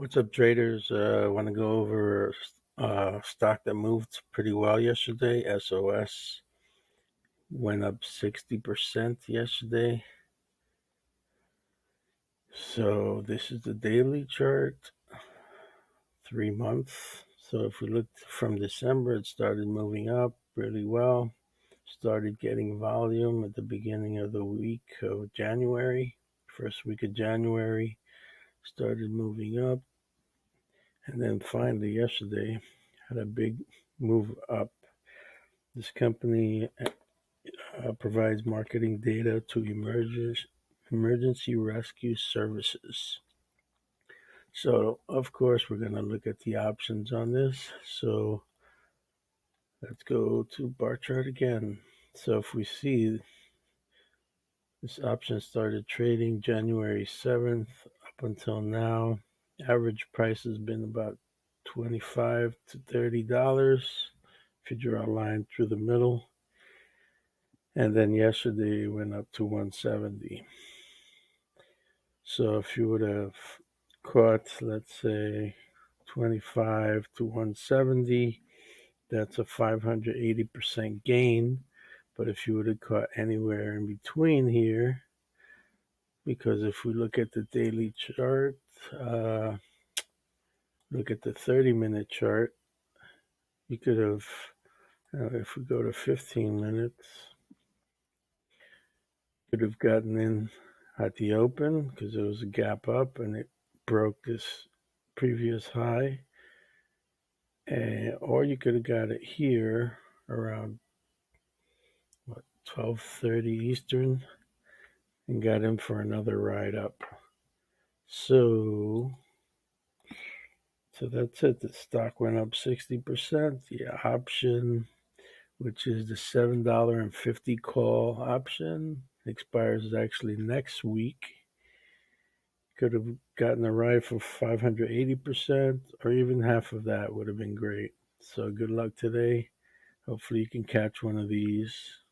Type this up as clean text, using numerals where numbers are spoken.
What's up, traders? I want to go over stock that moved pretty well yesterday. SOS went up 60% yesterday. So this is the daily chart, 3 months. So if we look from December, it started moving up really well. Started getting volume at the beginning of the week of January. First week of January, started moving up. And then finally yesterday had a big move up. This company provides marketing data to emergency rescue services. So, of course, we're going to look at the options on this. So, let's go to bar chart again. So, if we see this option started trading January 7th up until now, average price has been about $25 to $30 if you draw a line through the middle. And then yesterday it went up to 170. So if you would have caught, let's say, 25 to 170, that's a 580% gain. But if you would have caught anywhere in between here, because if we look at the daily chart, look at the 30-minute chart, you could have, if we go to 15 minutes, could have gotten in at the open because there was a gap up and it broke this previous high. Or you could have got it here around 12:30 Eastern and got in for another ride up. So that's it. The stock went up 60%. The option, which is the $7.50 call option, expires actually next week. Could have gotten a ride for 580%, or even half of that would have been great. So good luck today. Hopefully you can catch one of these.